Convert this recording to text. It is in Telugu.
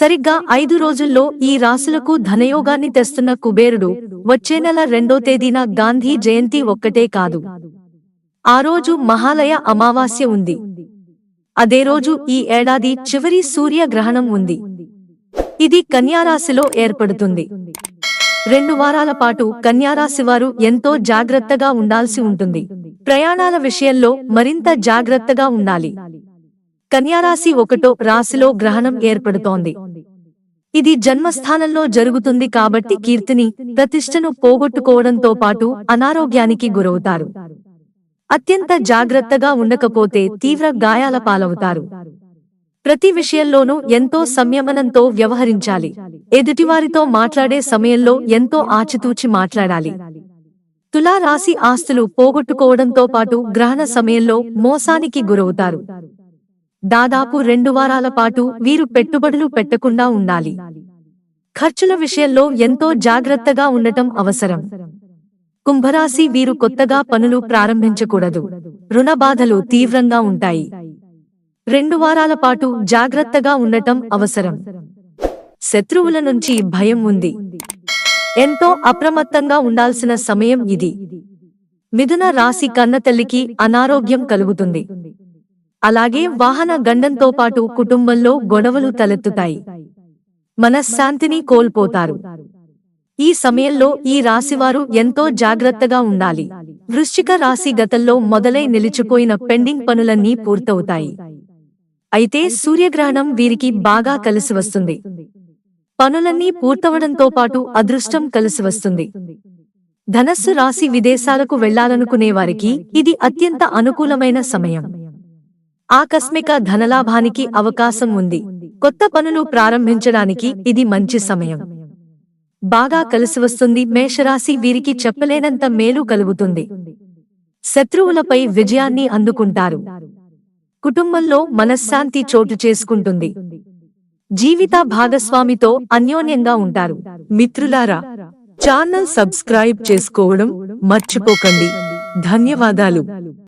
సరిగ్గా 5 రోజుల్లో ఈ రాశులకు ధనయోగాన్ని తెస్తున్న కుబేరుడు వచ్చే నెల 2వ తేదీన గాంధీ జయంతి ఒక్కటే కాదు, ఆ రోజు మహాలయ అమావాస్య ఉంది. అదే రోజు ఈ ఏడాది చివరి సూర్యగ్రహణం ఉంది. ఇది కన్యారాశిలో ఏర్పడుతుంది. 2 వారాల పాటు కన్యారాశివారు ఎంతో జాగ్రత్తగా ఉండాల్సి ఉంటుంది. ప్రయాణాల విషయంలో మరింత జాగ్రత్తగా ఉండాలి. కన్యారాశి 1వ రాశిలో గ్రహణం ఏర్పడుతోంది. ఇది జన్మస్థానంలో జరుగుతుంది కాబట్టి కీర్తిని, ప్రతిష్టను పోగొట్టుకోవడంతో పాటు అనారోగ్యానికి గురవుతారు. అత్యంత జాగ్రత్తగా ఉండకపోతే తీవ్ర గాయాల పాలవుతారు. ప్రతి విషయంలోనూ ఎంతో సంయమనంతో వ్యవహరించాలి. ఎదుటివారితో మాట్లాడే సమయంలో ఎంతో ఆచితూచి మాట్లాడాలి. తులా రాశి ఆస్తులు పోగొట్టుకోవడంతో పాటు గ్రహణ సమయంలో మోసానికి గురవుతారు. దాదాపు 2 వారాల పాటు వీరు పెట్టుబడులు పెట్టకుండా ఉండాలి. ఖర్చుల విషయంలో ఎంతో జాగ్రత్తగా ఉండటం అవసరం. కుంభరాశి వీరు కొత్తగా పనులు ప్రారంభించకూడదు. రుణ బాధలు తీవ్రంగా ఉంటాయి. 2 వారాల పాటు జాగ్రత్తగా ఉండటం అవసరం. శత్రువుల నుంచి భయం ఉంది. ఎంతో అప్రమత్తంగా ఉండాల్సిన సమయం ఇది. మిథున రాశి కన్నతల్లికి అనారోగ్యం కలుగుతుంది. అలాగే వాహన గండంతో పాటు కుటుంబంలో గొడవలు తలెత్తుతాయి. మనశ్శాంతిని కోల్పోతారు. ఈ సమయంలో ఈ రాశివారు ఎంతో జాగ్రత్తగా ఉండాలి. వృశ్చిక రాశి గతంలో మొదలై నిలిచిపోయిన పెండింగ్ పనులన్నీ పూర్తవుతాయి. అయితే సూర్యగ్రహణం వీరికి బాగా కలిసివస్తుంది. పనులన్నీ పూర్తవడంతో పాటు అదృష్టం కలిసివస్తుంది. ధనస్సు రాశి విదేశాలకు వెళ్లాలనుకునేవారికి ఇది అత్యంత అనుకూలమైన సమయం. ఆకస్మిక ధనలాభానికి అవకాశం ఉంది. కొత్త పనులు ప్రారంభించడానికి ఇది మంచి సమయం. బాగా కలిసివస్తుంది. మేషరాశి వీరికి చెప్పలేనంత మేలు కలుగుతుంది. శత్రువులపై విజయాన్ని అందుకుంటారు. కుటుంబంలో మనశ్శాంతి చోటు చేసుకుంటుంది. జీవిత భాగస్వామితో అన్యోన్యంగా ఉంటారు. మిత్రులారా, ఛానల్ సబ్స్క్రైబ్ చేసుకోవడం మర్చిపోకండి. ధన్యవాదాలు.